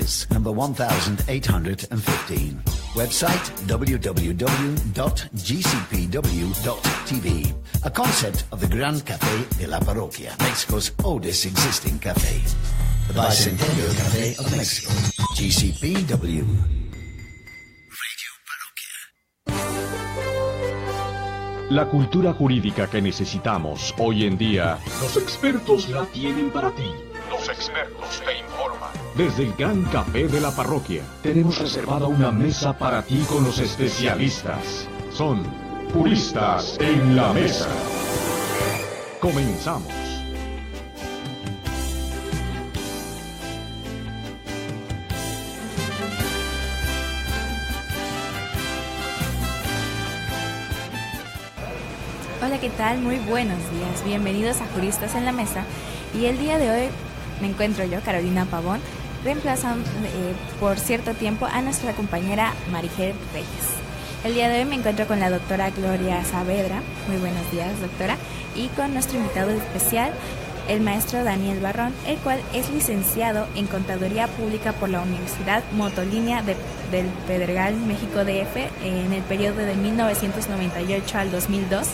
Beers, number 1815. Website www.gcpw.tv. A concept of the Gran Café de la Parroquia, Mexico's oldest existing cafe. The Bicentennial Cafe of Mexico. GCPW. La cultura jurídica que necesitamos hoy en día, los expertos la tienen para ti. Los expertos te informan. Desde el Gran Café de la Parroquia, tenemos reservada una mesa para ti con los especialistas. Son Juristas en la Mesa. Comenzamos. Hola, ¿qué tal? Muy buenos días. Bienvenidos a Juristas en la Mesa. Y el día de hoy me encuentro yo, Carolina Pavón, reemplazando por cierto tiempo a nuestra compañera Marigel Reyes. El día de hoy me encuentro con la doctora Gloria Saavedra. Muy buenos días, doctora. Y con nuestro invitado especial, el maestro Daniel Barrón, el cual es licenciado en Contaduría Pública por la Universidad Motolínea del Pedregal, México DF, en el periodo de 1998 al 2002,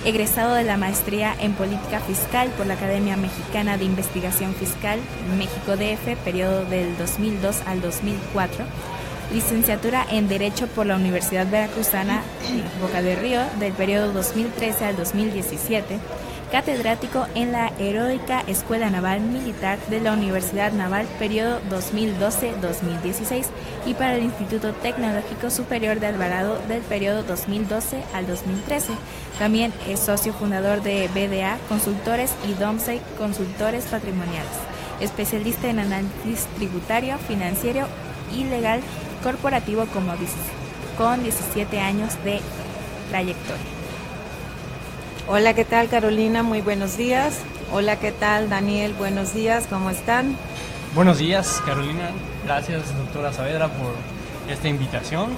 egresado de la maestría en Política Fiscal por la Academia Mexicana de Investigación Fiscal, México DF, periodo del 2002 al 2004, licenciatura en Derecho por la Universidad Veracruzana, Boca del Río, del periodo 2013 al 2017, catedrático en la Heroica Escuela Naval Militar de la Universidad Naval, periodo 2012-2016, y para el Instituto Tecnológico Superior de Alvarado del periodo 2012 al 2013. También es socio fundador de BDA Consultores y DOMSEI Consultores Patrimoniales, especialista en análisis tributario, financiero y legal corporativo con 17 años de trayectoria. Hola, ¿qué tal, Carolina? Muy buenos días. Hola, ¿qué tal, Daniel? Buenos días, ¿cómo están? Buenos días, Carolina. Gracias, doctora Saavedra, por esta invitación.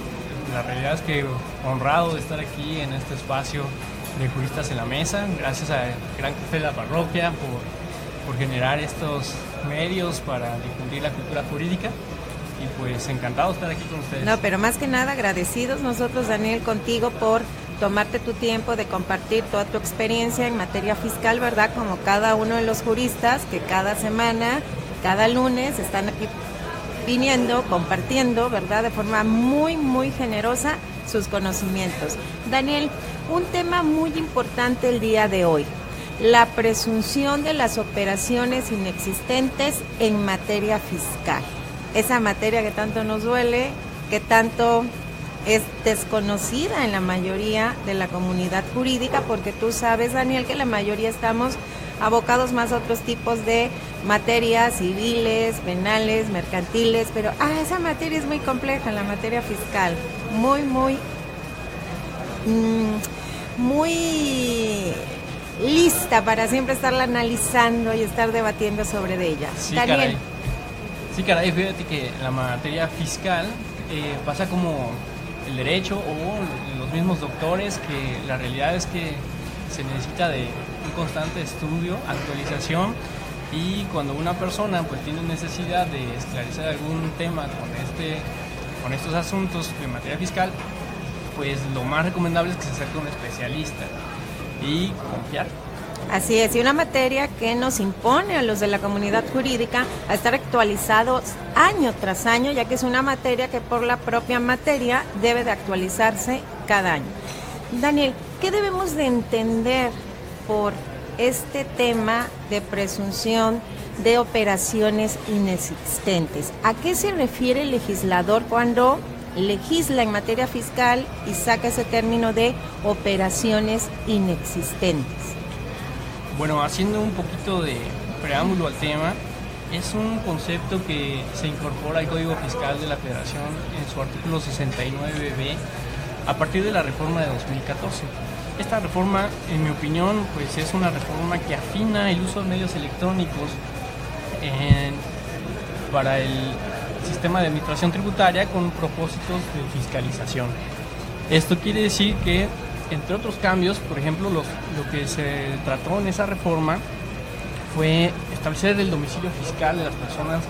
La realidad es que honrado de estar aquí en este espacio de Juristas en la Mesa. Gracias a Gran Café de la Parroquia por generar estos medios para difundir la cultura jurídica. Y pues encantado de estar aquí con ustedes. No, pero más que nada agradecidos nosotros, Daniel, contigo por tomarte tu tiempo de compartir toda tu experiencia en materia fiscal, ¿verdad? Como cada uno de los juristas que cada semana, cada lunes están aquí viniendo, compartiendo, ¿verdad? De forma muy, muy generosa sus conocimientos. Daniel, un tema muy importante el día de hoy: la presunción de las operaciones inexistentes en materia fiscal. Esa materia que tanto nos duele, que tanto es desconocida en la mayoría de la comunidad jurídica, porque tú sabes, Daniel, que la mayoría estamos abocados más a otros tipos de materias civiles, penales, mercantiles, pero esa materia es muy compleja, la materia fiscal, muy lista para siempre estarla analizando y estar debatiendo sobre ella. Sí, Daniel. Caray, fíjate que la materia fiscal pasa como el derecho o los mismos doctores, que la realidad es que se necesita de un constante estudio, actualización, y cuando una persona pues tiene necesidad de esclarecer algún tema con estos asuntos de materia fiscal, pues lo más recomendable es que se acerque a un especialista y confiar. Así es, y una materia que nos impone a los de la comunidad jurídica a estar actualizados año tras año, ya que es una materia que por la propia materia debe de actualizarse cada año. Daniel, ¿qué debemos de entender por este tema de presunción de operaciones inexistentes? ¿A qué se refiere el legislador cuando legisla en materia fiscal y saca ese término de operaciones inexistentes? Bueno, haciendo un poquito de preámbulo al tema, es un concepto que se incorpora al Código Fiscal de la Federación en su artículo 69b a partir de la reforma de 2014. Esta reforma, en mi opinión, pues es una reforma que afina el uso de medios electrónicos para el sistema de administración tributaria con propósitos de fiscalización. Esto quiere decir que, entre otros cambios, por ejemplo, lo que se trató en esa reforma fue establecer el domicilio fiscal de las personas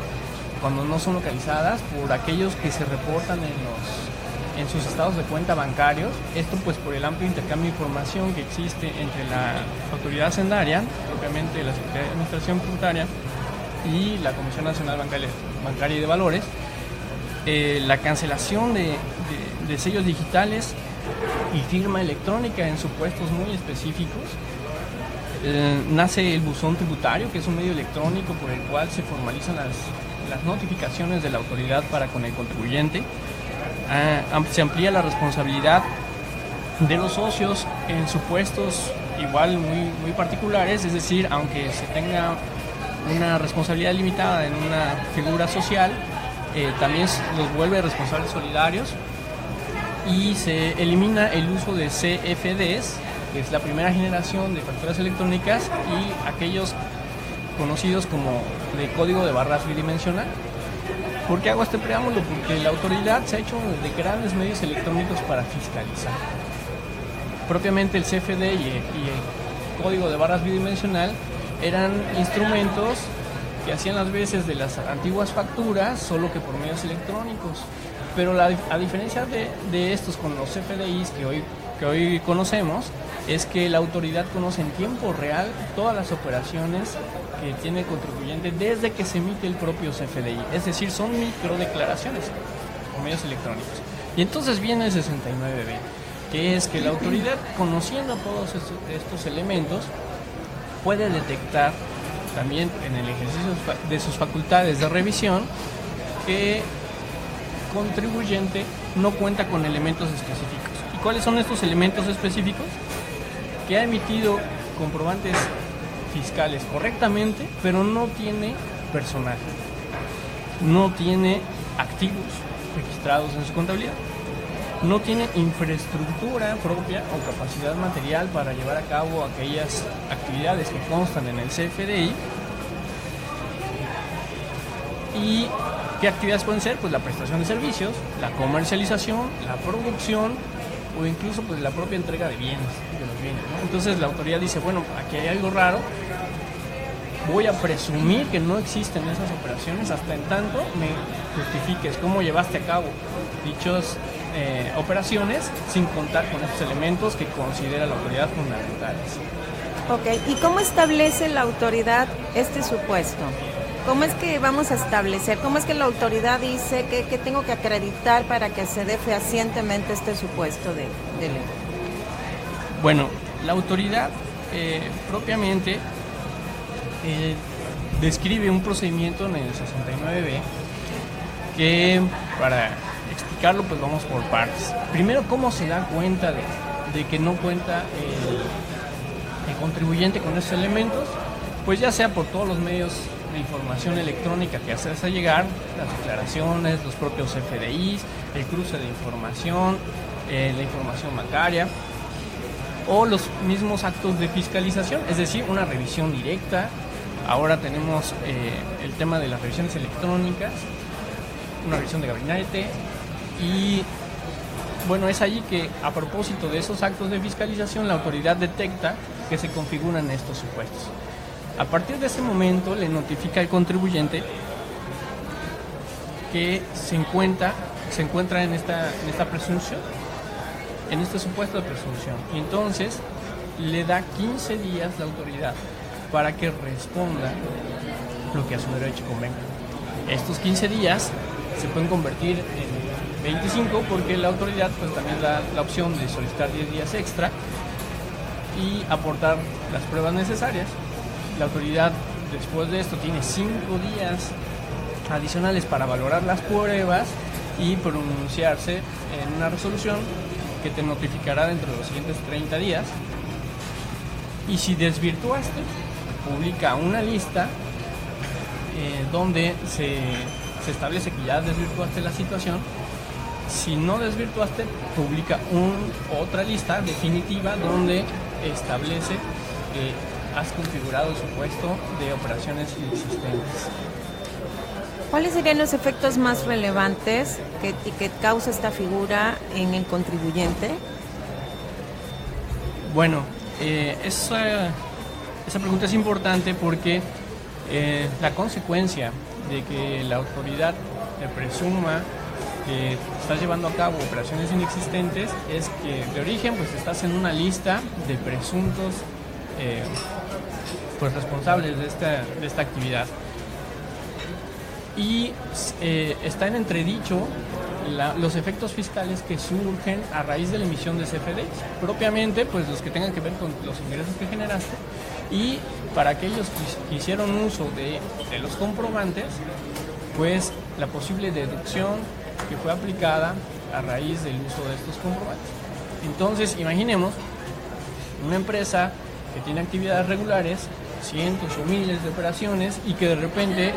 cuando no son localizadas, por aquellos que se reportan en sus estados de cuenta bancarios. Esto pues por el amplio intercambio de información que existe entre la autoridad hacendaria, propiamente la Secretaría de Administración Tributaria, y la Comisión Nacional Bancaria y de Valores. La cancelación de sellos digitales y firma electrónica en supuestos muy específicos. Nace el buzón tributario, que es un medio electrónico por el cual se formalizan las notificaciones de la autoridad para con el contribuyente. Se amplía la responsabilidad de los socios en supuestos igual muy particulares, es decir, aunque se tenga una responsabilidad limitada en una figura social, también los vuelve responsables solidarios, y se elimina el uso de CFDs, que es la primera generación de facturas electrónicas, y aquellos conocidos como de código de barras bidimensional. ¿Por qué hago este preámbulo? Porque la autoridad se ha hecho de grandes medios electrónicos para fiscalizar. Propiamente el CFD y el código de barras bidimensional eran instrumentos que hacían las veces de las antiguas facturas, solo que por medios electrónicos. Pero a diferencia de estos con los CFDIs que hoy conocemos, es que la autoridad conoce en tiempo real todas las operaciones que tiene el contribuyente desde que se emite el propio CFDI. Es decir, son microdeclaraciones por medios electrónicos. Y entonces viene el 69B, que es que la autoridad, conociendo todos estos elementos, puede detectar también en el ejercicio de sus facultades de revisión que el contribuyente no cuenta con elementos específicos. ¿Y cuáles son estos elementos específicos? Que ha emitido comprobantes fiscales correctamente, pero no tiene personal, no tiene activos registrados en su contabilidad, no tiene infraestructura propia o capacidad material para llevar a cabo aquellas actividades que constan en el CFDI. ¿Y qué actividades pueden ser? Pues la prestación de servicios, la comercialización, la producción, o incluso pues la propia entrega de bienes, ¿no? Entonces la autoridad dice, bueno, aquí hay algo raro, voy a presumir que no existen esas operaciones hasta en tanto me justifiques cómo llevaste a cabo dichas operaciones, sin contar con estos elementos que considera la autoridad fundamentales. Ok, ¿y cómo establece la autoridad este supuesto? ¿Cómo es que vamos a establecer? ¿Cómo es que la autoridad dice que tengo que acreditar para que se dé fehacientemente este supuesto de ley? Bueno, la autoridad propiamente describe un procedimiento en el 69B que, para explicarlo, pues vamos por partes. Primero, ¿cómo se da cuenta de que no cuenta el contribuyente con esos elementos? Pues ya sea por todos los medios de información electrónica que haces a llegar, las declaraciones, los propios CFDIs, el cruce de información, la información bancaria, o los mismos actos de fiscalización, es decir, una revisión directa. Ahora tenemos el tema de las revisiones electrónicas, una revisión de gabinete, y bueno, es allí que, a propósito de esos actos de fiscalización, la autoridad detecta que se configuran estos supuestos. A partir de ese momento le notifica al contribuyente que se encuentra en esta presunción, en este supuesto de presunción. Y entonces le da 15 días la autoridad para que responda lo que a su derecho convenga. Estos 15 días se pueden convertir en 25 porque la autoridad pues también da la opción de solicitar 10 días extra y aportar las pruebas necesarias. La autoridad, después de esto, tiene 5 días adicionales para valorar las pruebas y pronunciarse en una resolución que te notificará dentro de los siguientes 30 días. Y si desvirtuaste, publica una lista donde se establece que ya desvirtuaste la situación. Si no desvirtuaste, publica otra lista definitiva donde establece que has configurado el supuesto de operaciones inexistentes. ¿Cuáles serían los efectos más relevantes que causa esta figura en el contribuyente? Bueno, esa pregunta es importante porque la consecuencia de que la autoridad te presuma que estás llevando a cabo operaciones inexistentes es que de origen pues estás en una lista de presuntos pues responsables de esta actividad. Y está en entredicho los efectos fiscales que surgen a raíz de la emisión de CFDIs, propiamente pues los que tengan que ver con los ingresos que generaste, y para aquellos que hicieron uso de los comprobantes, pues la posible deducción que fue aplicada a raíz del uso de estos comprobantes. Entonces, imaginemos una empresa que tiene actividades regulares, cientos o miles de operaciones, y que de repente,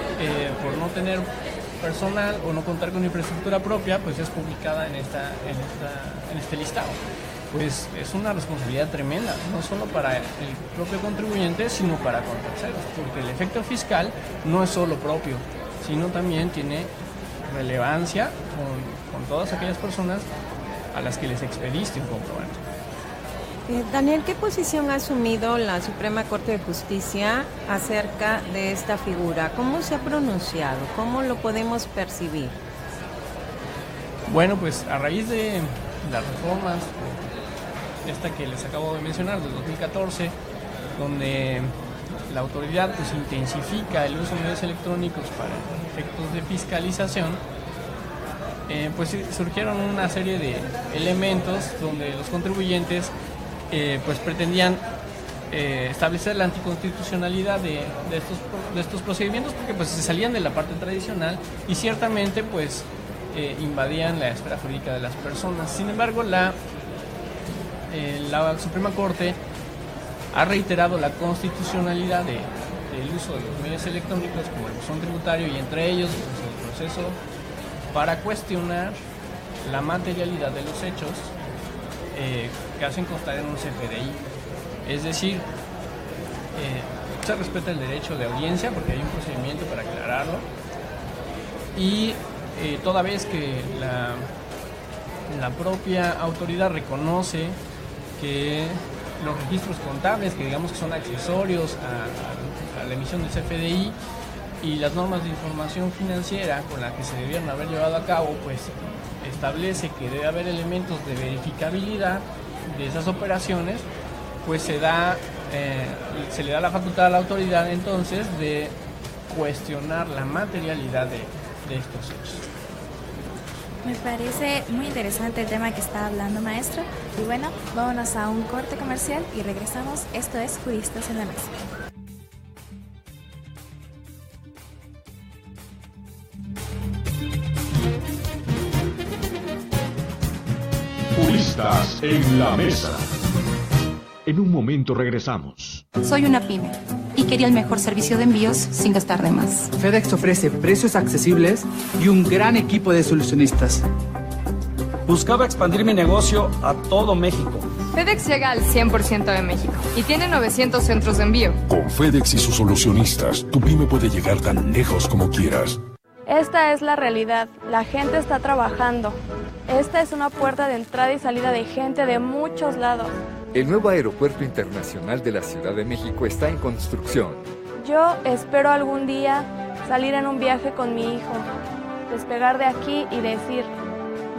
por no tener personal o no contar con infraestructura propia, pues es publicada en este listado. Pues es una responsabilidad tremenda, no solo para el propio contribuyente, sino para con terceros, porque el efecto fiscal no es solo propio, sino también tiene relevancia con todas aquellas personas a las que les expediste un comprobante. Daniel, ¿qué posición ha asumido la Suprema Corte de Justicia acerca de esta figura? ¿Cómo se ha pronunciado? ¿Cómo lo podemos percibir? Bueno, pues a raíz de las reformas, esta que les acabo de mencionar, del 2014, donde la autoridad pues intensifica el uso de medios electrónicos para efectos de fiscalización, pues surgieron una serie de elementos donde los contribuyentes pues pretendían establecer la anticonstitucionalidad de estos procedimientos, porque pues se salían de la parte tradicional y ciertamente pues invadían la esfera jurídica de las personas. Sin embargo, la Suprema Corte ha reiterado la constitucionalidad del uso de los medios electrónicos como el buzón tributario, y entre ellos pues, el proceso para cuestionar la materialidad de los hechos que hacen constar en un CFDI. Es decir, se respeta el derecho de audiencia porque hay un procedimiento para aclararlo, y toda vez que la propia autoridad reconoce que los registros contables, que digamos que son accesorios a la emisión del CFDI, y las normas de información financiera con las que se debieron haber llevado a cabo, pues establece que debe haber elementos de verificabilidad de esas operaciones, pues se le da la facultad a la autoridad entonces de cuestionar la materialidad de estos hechos. Me parece muy interesante el tema que está hablando, maestro. Y bueno, vámonos a un corte comercial y regresamos. Esto es Juristas en la Mesa. Juristas en la Mesa. En un momento regresamos. Soy una pyme y quería el mejor servicio de envíos sin gastar de más. FedEx ofrece precios accesibles y un gran equipo de solucionistas. Buscaba expandir mi negocio a todo México. FedEx llega al 100% de México y tiene 900 centros de envío. Con FedEx y sus solucionistas, tu pyme puede llegar tan lejos como quieras. Esta es la realidad. La gente está trabajando. Esta es una puerta de entrada y salida de gente de muchos lados. El nuevo aeropuerto internacional de la Ciudad de México está en construcción. Yo espero algún día salir en un viaje con mi hijo, despegar de aquí y decir,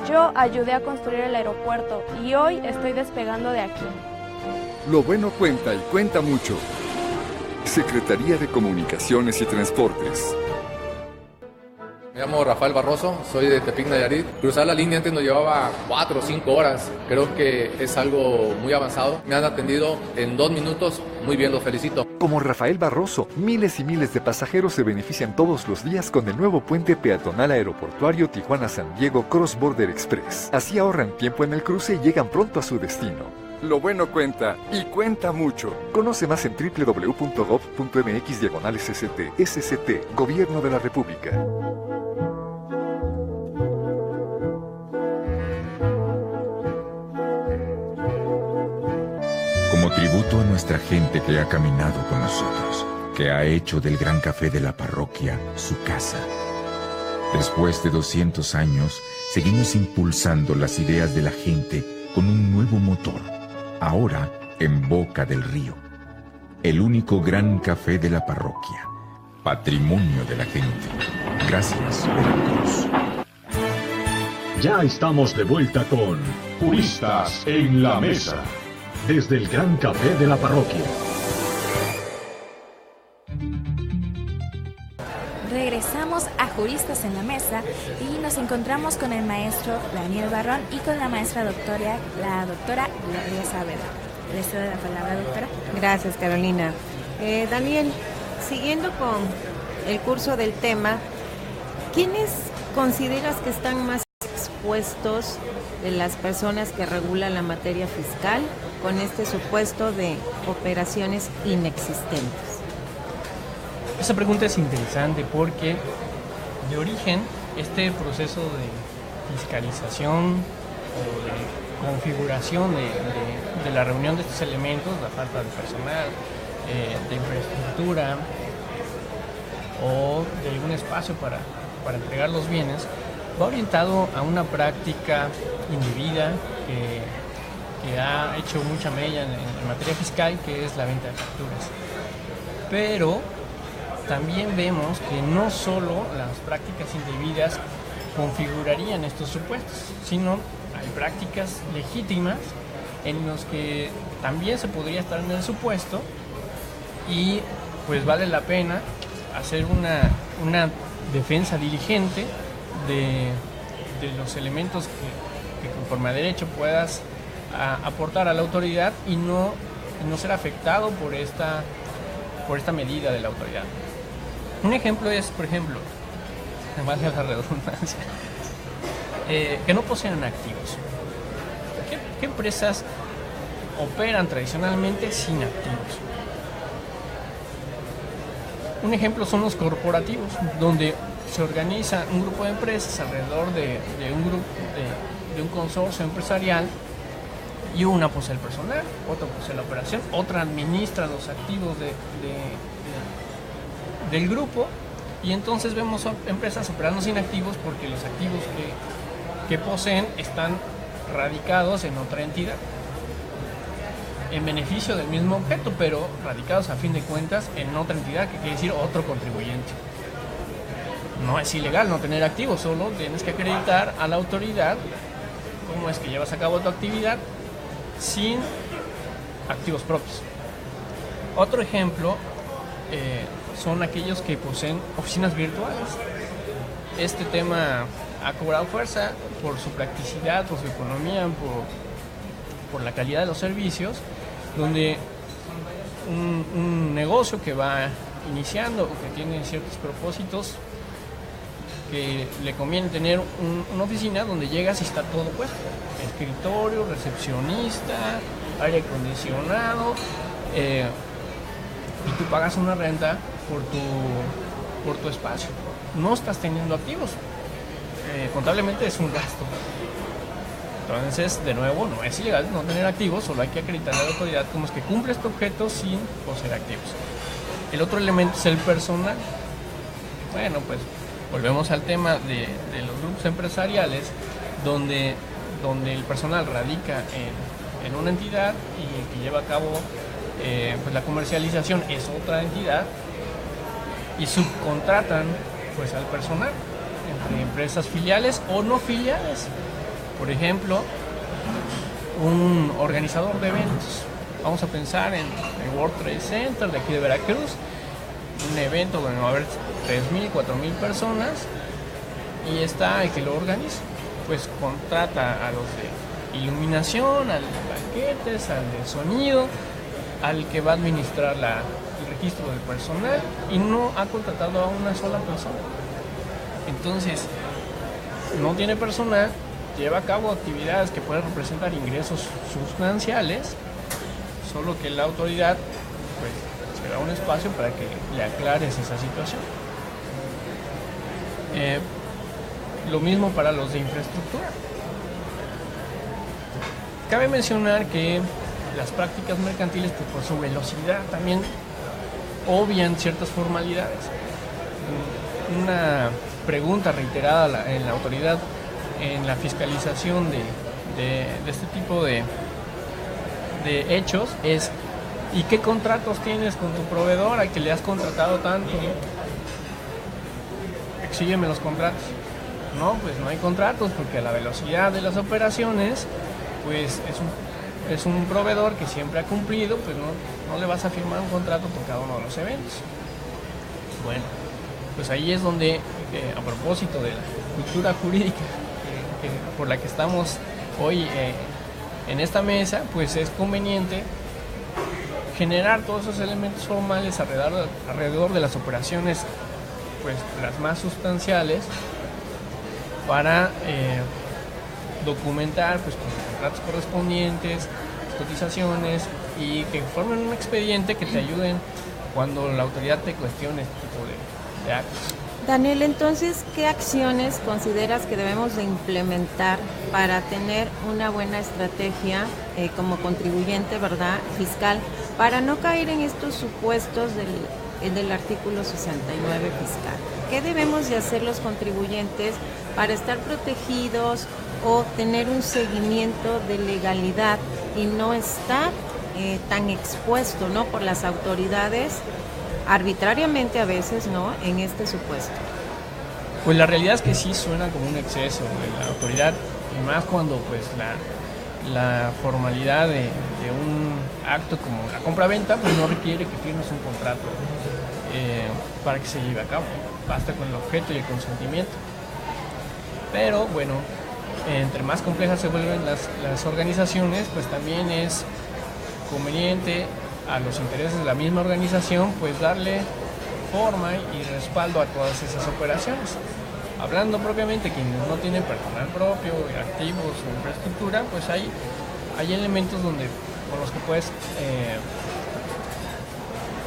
yo ayudé a construir el aeropuerto y hoy estoy despegando de aquí. Lo bueno cuenta y cuenta mucho. Secretaría de Comunicaciones y Transportes. Me llamo Rafael Barroso, soy de Tepic, Nayarit. Cruzar la línea antes nos llevaba 4 o 5 horas. Creo que es algo muy avanzado. Me han atendido en 2 minutos. Muy bien, los felicito. Como Rafael Barroso, miles y miles de pasajeros se benefician todos los días con el nuevo puente peatonal aeroportuario Tijuana-San Diego Cross Border Express. Así ahorran tiempo en el cruce y llegan pronto a su destino. Lo bueno cuenta y cuenta mucho. Conoce más en www.gov.mx/SCT. SCT, Gobierno de la República. Como tributo a nuestra gente que ha caminado con nosotros, que ha hecho del Gran Café de la Parroquia su casa. Después de 200 años, seguimos impulsando las ideas de la gente con un nuevo motor, ahora en Boca del Río. El único Gran Café de la Parroquia, patrimonio de la gente. Gracias, Veracruz. Ya estamos de vuelta con Juristas en la Mesa, desde el Gran Café de la Parroquia. Regresamos a Juristas en la Mesa y nos encontramos con el maestro Daniel Barrón y con la maestra doctora Gloria Saavedra. Le cedo la palabra, doctora. Gracias, Carolina. Daniel, siguiendo con el curso del tema, ¿quiénes consideras que están más expuestos de las personas que regulan la materia fiscal con este supuesto de operaciones inexistentes? Esa pregunta es interesante porque de origen este proceso de fiscalización o de configuración de la reunión de estos elementos, la falta de personal, de infraestructura o de algún espacio para entregar los bienes, va orientado a una práctica indebida que ha hecho mucha mella en materia fiscal, que es la venta de facturas. Pero también vemos que no solo las prácticas indebidas configurarían estos supuestos, sino hay prácticas legítimas en los que también se podría estar en el supuesto y pues vale la pena hacer una defensa diligente de los elementos que conforme a derecho puedas aportar a la autoridad y no ser afectado por esta medida de la autoridad. Un ejemplo es, por ejemplo, en base a la redundancia, que no poseen activos. ¿Qué empresas operan tradicionalmente sin activos? Un ejemplo son los corporativos, donde se organiza un grupo de empresas alrededor de un consorcio empresarial y una posee el personal, otra posee la operación, otra administra los activos del grupo, y entonces vemos empresas operando sin activos porque los activos que poseen están radicados en otra entidad en beneficio del mismo objeto, pero radicados a fin de cuentas en otra entidad, que quiere decir otro contribuyente. No es ilegal no tener activos, solo tienes que acreditar a la autoridad cómo es que llevas a cabo tu actividad sin activos propios. Otro ejemplo son aquellos que poseen oficinas virtuales. Este tema ha cobrado fuerza por su practicidad, por su economía, por la calidad de los servicios, donde un negocio que va iniciando o que tiene ciertos propósitos, que le conviene tener una oficina donde llegas y está todo puesto: escritorio, recepcionista, aire acondicionado, y tú pagas una renta por tu espacio. No estás teniendo activos, contablemente es un gasto. Entonces, de nuevo, no es ilegal no tener activos, solo hay que acreditar a la autoridad cómo es que cumple este objeto sin poseer activos. El otro elemento es el personal. Bueno, pues volvemos al tema de los grupos empresariales, donde el personal radica en una entidad y que lleva a cabo pues la comercialización es otra entidad, y subcontratan pues al personal entre empresas filiales o no filiales. Por ejemplo, un organizador de eventos. Vamos a pensar en el World Trade Center de aquí de Veracruz, un evento donde va a haber 3,000, 4,000 personas, y está el que lo organiza, pues contrata a los de iluminación, al de banquetes, al de sonido, al que va a administrar el registro del personal, y no ha contratado a una sola persona. Entonces, no tiene personal, lleva a cabo actividades que pueden representar ingresos sustanciales, solo que la autoridad pues se da un espacio para que le aclares esa situación. Lo mismo para los de infraestructura. Cabe mencionar que las prácticas mercantiles, pues, por su velocidad, también obvian ciertas formalidades. Una pregunta reiterada en la autoridad en la fiscalización de este tipo de hechos es: ¿y qué contratos tienes con tu proveedor al que le has contratado tanto? exígueme los contratos. No, pues no hay contratos porque la velocidad de las operaciones, pues es un proveedor que siempre ha cumplido, pues no le vas a firmar un contrato por cada uno de los eventos. Bueno, pues ahí es donde, a propósito de la cultura jurídica por la que estamos hoy en esta mesa, pues es conveniente generar todos esos elementos formales alrededor de las operaciones, pues las más sustanciales, para documentar pues con los contratos correspondientes, cotizaciones, y que formen un expediente que te ayuden cuando la autoridad te cuestione este tipo de actos. Daniel, entonces, ¿qué acciones consideras que debemos de implementar para tener una buena estrategia como contribuyente, ¿verdad?, fiscal, para no caer en estos supuestos del artículo 69 fiscal? ¿Qué debemos de hacer los contribuyentes para estar protegidos o tener un seguimiento de legalidad y no estar tan expuesto, ¿no?, por las autoridades arbitrariamente a veces, ¿no?, en este supuesto? Pues la realidad es que sí suena como un exceso de la autoridad, y más cuando pues la formalidad de un acto como la compra-venta pues no requiere que firmes un contrato para que se lleve a cabo, basta con el objeto y el consentimiento. Pero bueno, entre más complejas se vuelven las organizaciones, pues también es conveniente a los intereses de la misma organización pues darle forma y respaldo a todas esas operaciones. Hablando propiamente, quienes no tienen personal propio, activos o infraestructura, pues hay elementos con los que puedes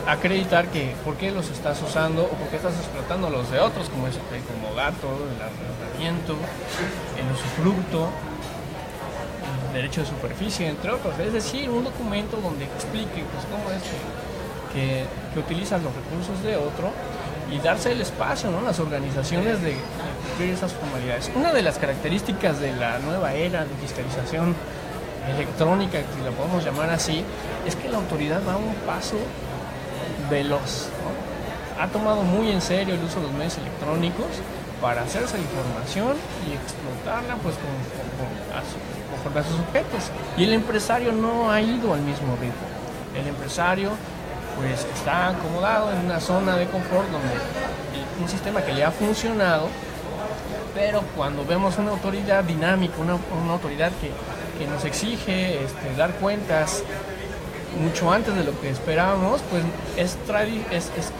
acreditar que por qué los estás usando o por qué estás explotando los de otros, como es el comodato, el arrendamiento, el usufructo, el derecho de superficie, entre otros. Es decir, un documento donde explique pues cómo es que utilizas los recursos de otro, y darse el espacio, ¿no?, las organizaciones de cumplir esas formalidades. Una de las características de la nueva era de fiscalización electrónica, si la podemos llamar así, es que la autoridad va a un paso veloz, ¿no? Ha tomado muy en serio el uso de los medios electrónicos para hacerse la información y explotarla pues conforme a sus objetos. Y el empresario no ha ido al mismo ritmo. El empresario pues está acomodado en una zona de confort donde un sistema que le ha funcionado, pero cuando vemos una autoridad dinámica, una autoridad que nos exige dar cuentas mucho antes de lo que esperábamos, pues es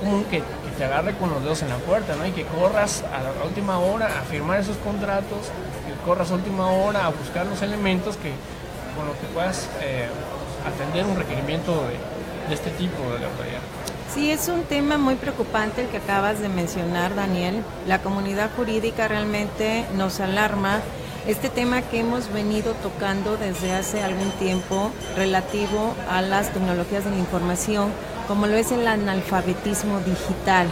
común que te agarre con los dedos en la puerta, ¿no? Y que corras a la última hora a firmar esos contratos, que corras a última hora a buscar los elementos con los que puedas atender un requerimiento de este tipo de la autoridad. Sí, es un tema muy preocupante el que acabas de mencionar, Daniel. La comunidad jurídica realmente nos alarma este tema que hemos venido tocando desde hace algún tiempo relativo a las tecnologías de la información, como lo es el analfabetismo digital.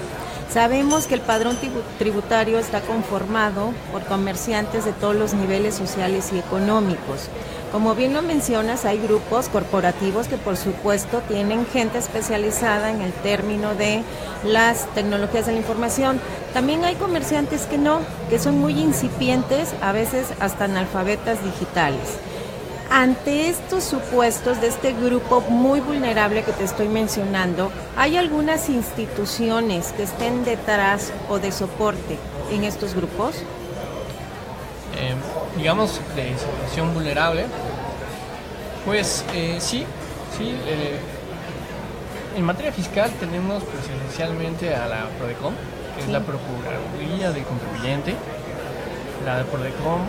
Sabemos que el padrón tributario está conformado por comerciantes de todos los niveles sociales y económicos. Como bien lo mencionas, hay grupos corporativos que por supuesto tienen gente especializada en el término de las tecnologías de la información. También hay comerciantes que no, que son muy incipientes, a veces hasta analfabetas digitales. Ante estos supuestos de este grupo muy vulnerable que te estoy mencionando, ¿hay algunas instituciones que estén detrás o de soporte en estos grupos? Digamos, de situación vulnerable, pues sí. En materia fiscal tenemos pues esencialmente a la PRODECON, que es la Procuraduría del Contribuyente. La PRODECON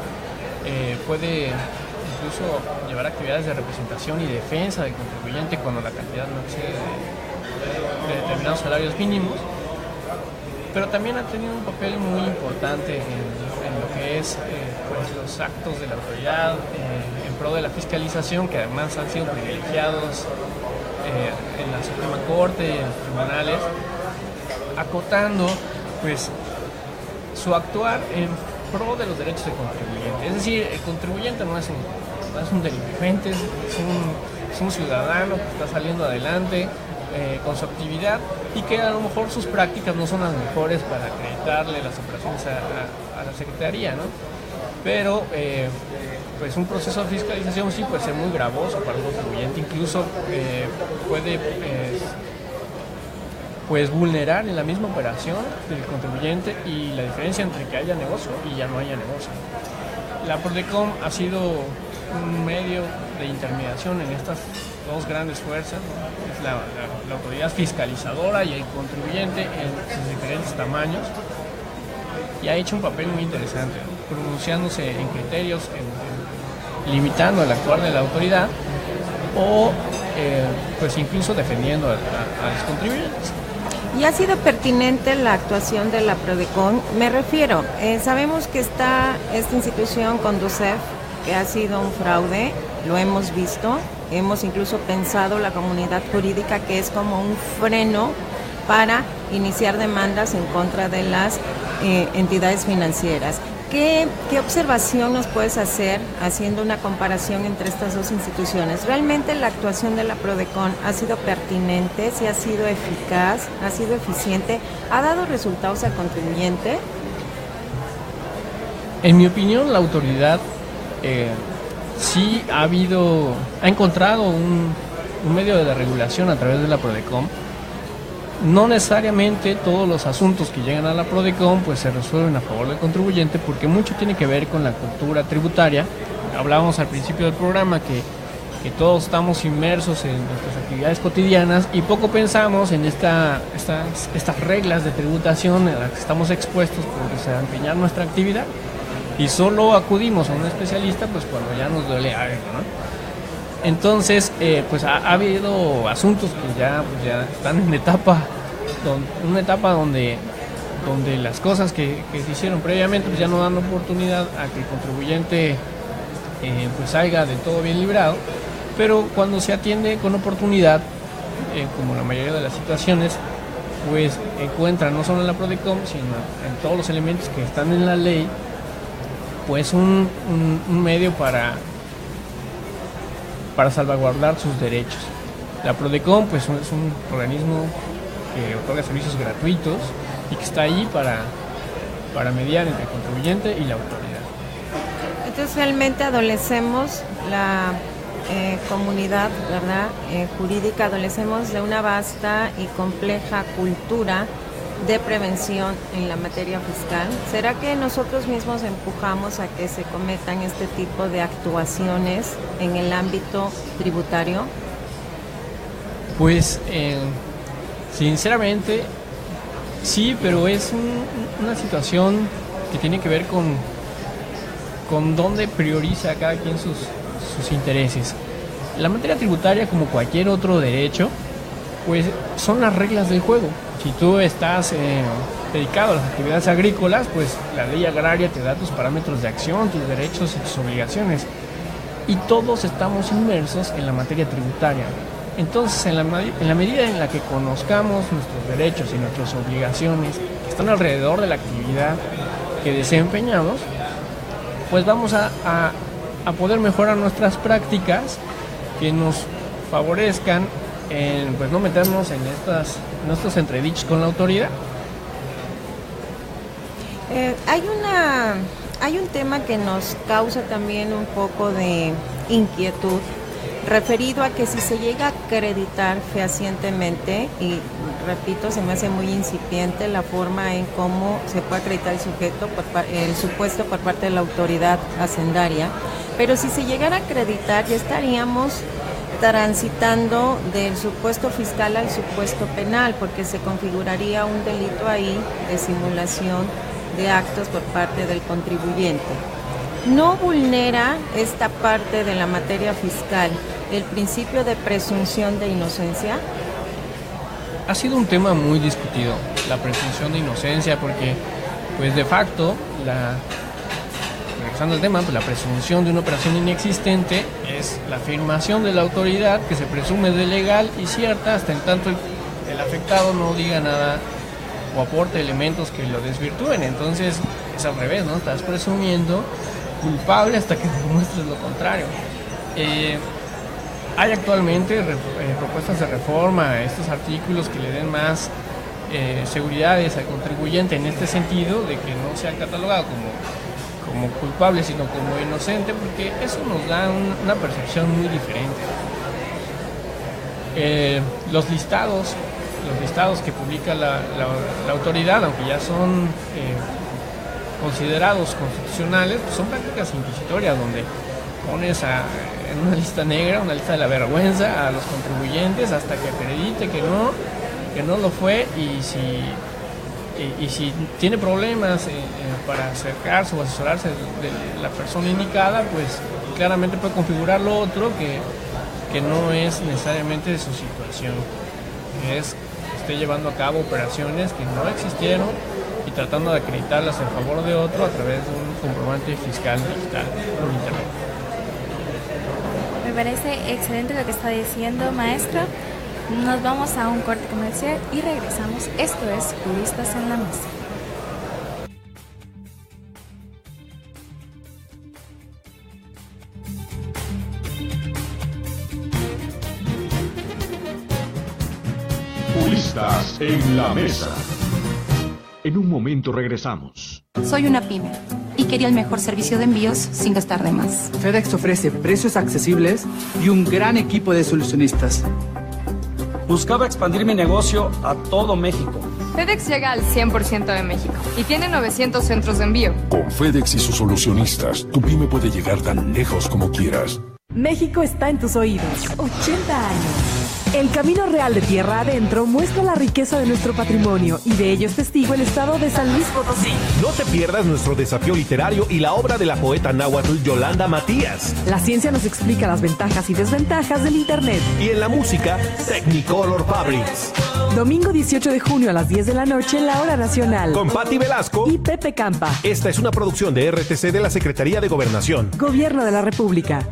puede incluso llevar actividades de representación y defensa del contribuyente cuando la cantidad no excede de determinados salarios mínimos, pero también ha tenido un papel muy importante en lo que es pues los actos de la autoridad en pro de la fiscalización, que además han sido privilegiados en la Suprema Corte y en los tribunales, acotando pues su actuar en pro de los derechos del contribuyente. Es decir, el contribuyente no es un delincuente, es un ciudadano que está saliendo adelante con su actividad y que a lo mejor sus prácticas no son las mejores para acreditarle las operaciones a la Secretaría, ¿no? Pero pues un proceso de fiscalización sí puede ser muy gravoso para un contribuyente, incluso puede pues vulnerar en la misma operación del contribuyente y la diferencia entre que haya negocio y ya no haya negocio. La Prodecon ha sido un medio de intermediación en estas dos grandes fuerzas, ¿no? Es la autoridad fiscalizadora y el contribuyente en sus diferentes tamaños, y ha hecho un papel muy interesante, ¿no? Pronunciándose en criterios, limitando el actuar de la autoridad o pues incluso defendiendo a los contribuyentes. ¿Y ha sido pertinente la actuación de la Prodecon? Me refiero, sabemos que está esta institución Conducef, que ha sido un fraude, lo hemos visto, hemos incluso pensado la comunidad jurídica que es como un freno para iniciar demandas en contra de las entidades financieras. ¿Qué observación nos puedes hacer haciendo una comparación entre estas dos instituciones? ¿Realmente la actuación de la Prodecon ha sido pertinente, si ha sido eficaz, ha sido eficiente, ha dado resultados al contribuyente? En mi opinión, la autoridad sí ha encontrado un medio de regulación a través de la Prodecon. No necesariamente todos los asuntos que llegan a la Prodecon pues se resuelven a favor del contribuyente, porque mucho tiene que ver con la cultura tributaria. Hablábamos al principio del programa que todos estamos inmersos en nuestras actividades cotidianas y poco pensamos en estas reglas de tributación en las que estamos expuestos por desempeñar nuestra actividad, y solo acudimos a un especialista pues cuando ya nos duele algo, ¿no? Entonces, pues ha habido asuntos que ya están en una etapa donde las cosas que se hicieron previamente pues ya no dan oportunidad a que el contribuyente pues salga de todo bien librado, pero cuando se atiende con oportunidad, como la mayoría de las situaciones, pues encuentra no solo en la Prodecon, sino en todos los elementos que están en la ley, pues un medio para salvaguardar sus derechos. La Prodecon pues es un organismo que otorga servicios gratuitos y que está ahí para mediar entre el contribuyente y la autoridad. Entonces realmente adolecemos la comunidad, ¿verdad? Jurídica, adolecemos de una vasta y compleja cultura de prevención en la materia fiscal. ¿Será que nosotros mismos empujamos a que se cometan este tipo de actuaciones en el ámbito tributario? Pues sinceramente sí, pero es una situación que tiene que ver con dónde prioriza cada quien sus intereses. La materia tributaria, como cualquier otro derecho, pues son las reglas del juego. Si tú estás dedicado a las actividades agrícolas, pues la ley agraria te da tus parámetros de acción, tus derechos y tus obligaciones. Y todos estamos inmersos en la materia tributaria. Entonces, en la medida en la que conozcamos nuestros derechos y nuestras obligaciones que están alrededor de la actividad que desempeñamos, pues vamos a poder mejorar nuestras prácticas que nos favorezcan en pues no meternos en estos entredichos con la autoridad. Hay un tema que nos causa también un poco de inquietud, referido a que si se llega a acreditar fehacientemente, y repito, se me hace muy incipiente la forma en cómo se puede acreditar el supuesto por parte de la autoridad hacendaria, pero si se llegara a acreditar ya estaríamos transitando del supuesto fiscal al supuesto penal, porque se configuraría un delito ahí de simulación de actos por parte del contribuyente. ¿No vulnera esta parte de la materia fiscal el principio de presunción de inocencia? Ha sido un tema muy discutido, la presunción de inocencia, porque pues de facto, regresando al tema, pues la presunción de una operación inexistente es la afirmación de la autoridad que se presume de legal y cierta hasta en tanto el afectado no diga nada o aporte elementos que lo desvirtúen. Entonces es al revés, ¿no? Estás presumiendo culpable hasta que demuestres lo contrario. Hay actualmente propuestas de reforma a estos artículos que le den más seguridades al contribuyente en este sentido, de que no sea catalogado como culpable, sino como inocente, porque eso nos da una percepción muy diferente. Los listados que publica la autoridad, aunque ya son considerados constitucionales, pues son prácticas inquisitorias, donde pones en una lista negra, una lista de la vergüenza a los contribuyentes hasta que acredite que no lo fue, y si tiene problemas para acercarse o asesorarse de la persona indicada, pues claramente puede configurar lo otro que no es necesariamente de su situación, que es que esté llevando a cabo operaciones que no existieron y tratando de acreditarlas en favor de otro a través de un comprobante fiscal digital por internet. Me parece excelente lo que está diciendo, maestro. Nos vamos a un corte comercial y regresamos. Esto es Juristas en la Mesa. Juristas en la Mesa. En un momento regresamos. Soy una pyme y quería el mejor servicio de envíos sin gastar de más. FedEx ofrece precios accesibles y un gran equipo de solucionistas. Buscaba expandir mi negocio a todo México. FedEx llega al 100% de México y tiene 900 centros de envío. Con FedEx y sus solucionistas, tu pyme puede llegar tan lejos como quieras. México está en tus oídos. 80 años. El Camino Real de Tierra Adentro muestra la riqueza de nuestro patrimonio y de ello es testigo el estado de San Luis Potosí. No te pierdas nuestro desafío literario y la obra de la poeta náhuatl Yolanda Matías. La ciencia nos explica las ventajas y desventajas del Internet. Y en la música, Technicolor Fabrics. Domingo 18 de junio a las 10 de la noche en la Hora Nacional. Con Patti Velasco y Pepe Campa. Esta es una producción de RTC de la Secretaría de Gobernación. Gobierno de la República.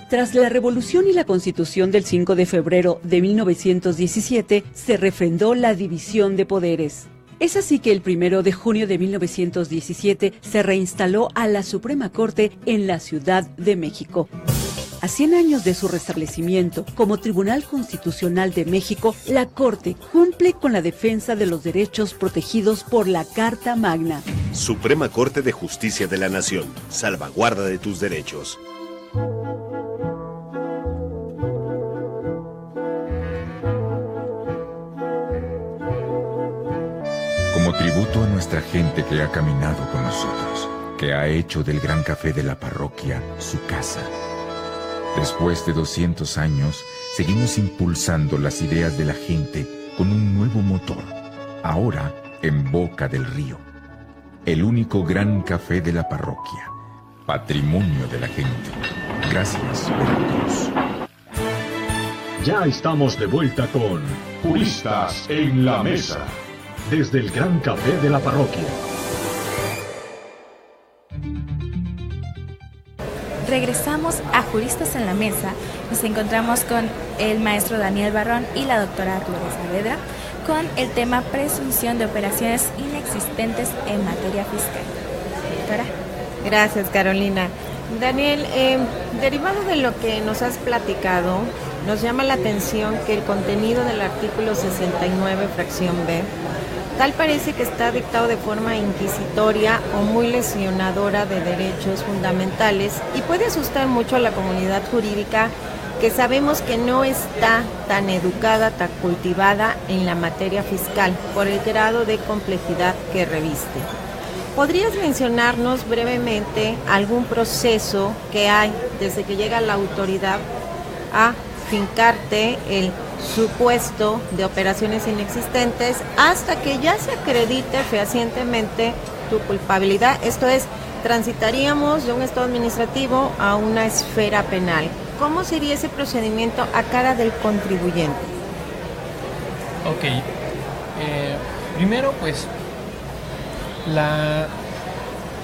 Tras la Revolución y la Constitución del 5 de febrero de 1917, se refrendó la división de poderes. Es así que el 1 de junio de 1917 se reinstaló a la Suprema Corte en la Ciudad de México. A 100 años de su restablecimiento como Tribunal Constitucional de México, la Corte cumple con la defensa de los derechos protegidos por la Carta Magna. Suprema Corte de Justicia de la Nación, salvaguarda de tus derechos. Como tributo a nuestra gente que ha caminado con nosotros, que ha hecho del Gran Café de la Parroquia su casa. Después de 200 años, seguimos impulsando las ideas de la gente con un nuevo motor, ahora en Boca del Río. El único Gran Café de la Parroquia, patrimonio de la gente. Gracias, Veracruz. Ya estamos de vuelta con Juristas en la Mesa, desde el Gran Café de la Parroquia. Regresamos a Juristas en la Mesa. Nos encontramos con el maestro Daniel Barrón y la doctora Gloria Saavedra con el tema presunción de operaciones inexistentes en materia fiscal. Doctora. Gracias, Carolina. Daniel, derivado de lo que nos has platicado, nos llama la atención que el contenido del artículo 69, fracción B, tal parece que está dictado de forma inquisitoria o muy lesionadora de derechos fundamentales y puede asustar mucho a la comunidad jurídica que sabemos que no está tan educada, tan cultivada en la materia fiscal por el grado de complejidad que reviste. ¿Podrías mencionarnos brevemente algún proceso que hay desde que llega la autoridad a fincarte el supuesto de operaciones inexistentes hasta que ya se acredite fehacientemente tu culpabilidad? Esto es, transitaríamos de un estado administrativo a una esfera penal. ¿Cómo sería ese procedimiento a cara del contribuyente? Ok. Primero, pues, la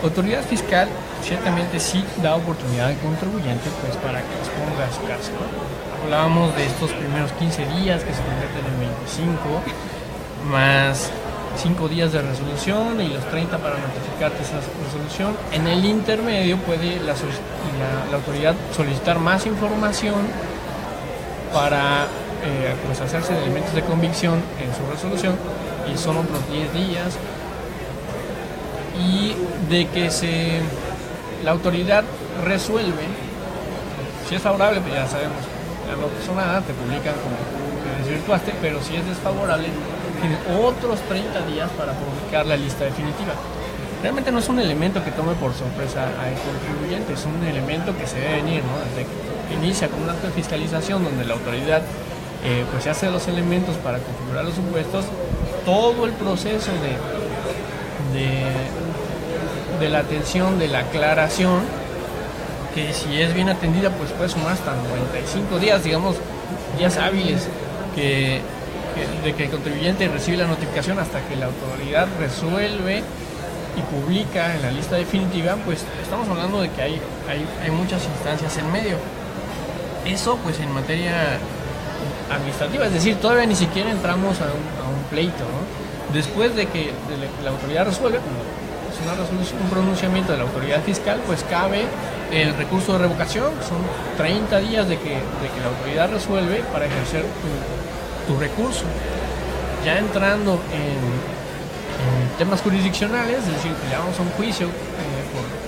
autoridad fiscal ciertamente sí da oportunidad al contribuyente pues para que exponga su caso, ¿no? Hablábamos de estos primeros 15 días que se convierten en 25, más 5 días de resolución y los 30 para notificarte esa resolución. En el intermedio puede la autoridad solicitar más información para pues hacerse de elementos de convicción en su resolución, y son otros 10 días. Y de que la autoridad resuelve, si es favorable, pues ya sabemos, no pasó nada, te publican como que desvirtuaste, pero si es desfavorable, tienes otros 30 días para publicar la lista definitiva. Realmente no es un elemento que tome por sorpresa al contribuyente, es un elemento que se debe venir, ¿no? Desde que inicia con un acto de fiscalización donde la autoridad pues se hace los elementos para configurar los supuestos, todo el proceso de la atención, de la aclaración, que si es bien atendida pues puede sumar hasta 95 días, digamos, días hábiles de que el contribuyente recibe la notificación hasta que la autoridad resuelve y publica en la lista definitiva. Pues estamos hablando de que hay muchas instancias en medio. Eso pues en materia administrativa, es decir, todavía ni siquiera entramos a un pleito, ¿no? Después de que la autoridad resuelve, como es una resolución, un pronunciamiento de la autoridad fiscal, pues cabe el recurso de revocación. Son 30 días de que la autoridad resuelve para ejercer tu recurso. Ya entrando en temas jurisdiccionales, es decir, que llevamos a un juicio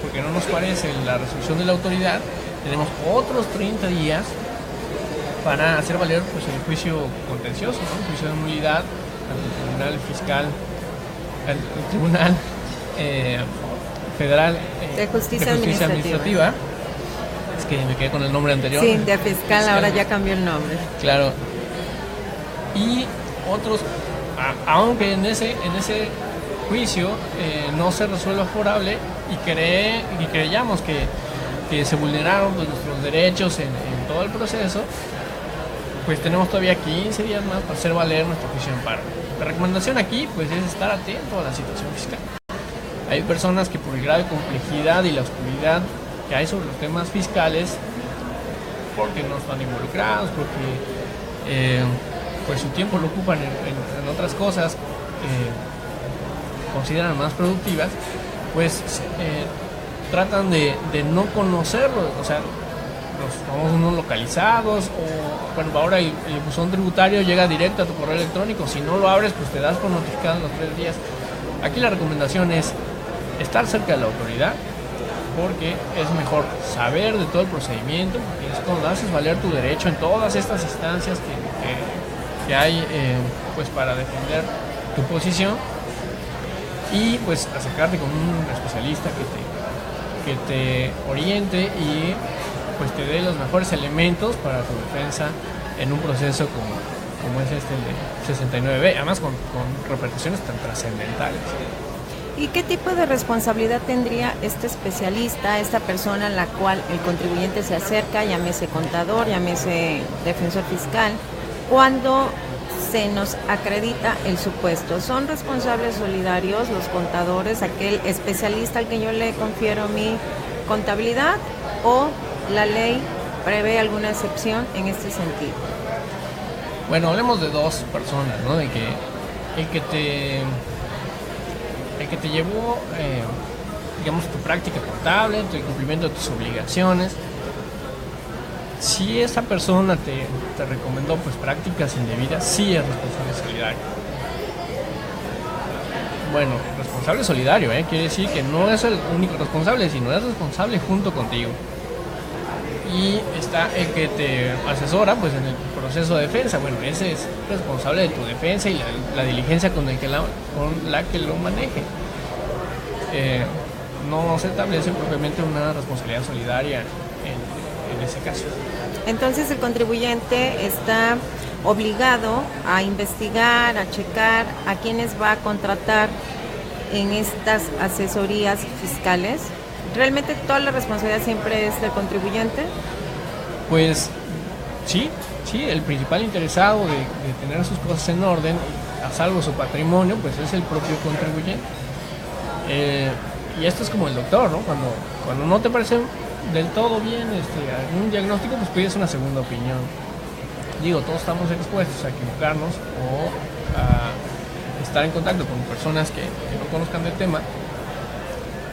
porque no nos parece la resolución de la autoridad, tenemos otros 30 días para hacer valer pues el juicio contencioso, ¿no? El juicio de nulidad ante el Tribunal Fiscal, el Tribunal Federal de Justicia Administrativa. Es que me quedé con el nombre anterior. Sí, de fiscal, ahora ya cambió el nombre. Claro. Y otros, aunque en ese juicio no se resuelva favorable y creyamos que se vulneraron pues nuestros derechos en todo el proceso, pues tenemos todavía 15 días más para hacer valer nuestra juicio de amparo. La recomendación aquí pues es estar atento a la situación fiscal. Hay personas que por el grado de complejidad y la oscuridad que hay sobre los temas fiscales, porque no están involucrados, porque pues su tiempo lo ocupan en otras cosas que consideran más productivas, pues tratan de no conocerlo, o sea, los famosos no localizados, o bueno, ahora el buzón tributario llega directo a tu correo electrónico, si no lo abres pues te das por notificado en los 3 días. Aquí la recomendación es estar cerca de la autoridad, porque es mejor saber de todo el procedimiento, porque es cuando haces valer tu derecho en todas estas instancias que hay pues para defender tu posición, y pues acercarte con un especialista que te oriente y pues te dé los mejores elementos para tu defensa en un proceso como es el de 69B, además con repercusiones tan trascendentales. ¿Y qué tipo de responsabilidad tendría este especialista, esta persona a la cual el contribuyente se acerca, llámese contador, llámese defensor fiscal, cuando se nos acredita el supuesto? ¿Son responsables solidarios los contadores, aquel especialista al que yo le confiero mi contabilidad, o la ley prevé alguna excepción en este sentido? Bueno, hablemos de dos personas, ¿no? De que el que te llevó, digamos, tu práctica contable, el cumplimiento de tus obligaciones. Si esa persona te recomendó pues prácticas indebidas, sí es responsable solidario. Bueno, responsable solidario, quiere decir que no es el único responsable, sino es responsable junto contigo. Y está el que te asesora pues en el proceso de defensa. Bueno, ese es responsable de tu defensa y la diligencia con la que lo maneje. No se establece propiamente una responsabilidad solidaria en ese caso. Entonces el contribuyente está obligado a investigar, a checar a quienes va a contratar en estas asesorías fiscales. ¿Realmente toda la responsabilidad siempre es del contribuyente? Pues sí, el principal interesado de tener sus cosas en orden, a salvo su patrimonio, pues es el propio contribuyente. Y esto es como el doctor, ¿no? Cuando no te parece del todo bien algún diagnóstico, pues pides una segunda opinión. Digo, todos estamos expuestos a equivocarnos o a estar en contacto con personas que no conozcan del tema,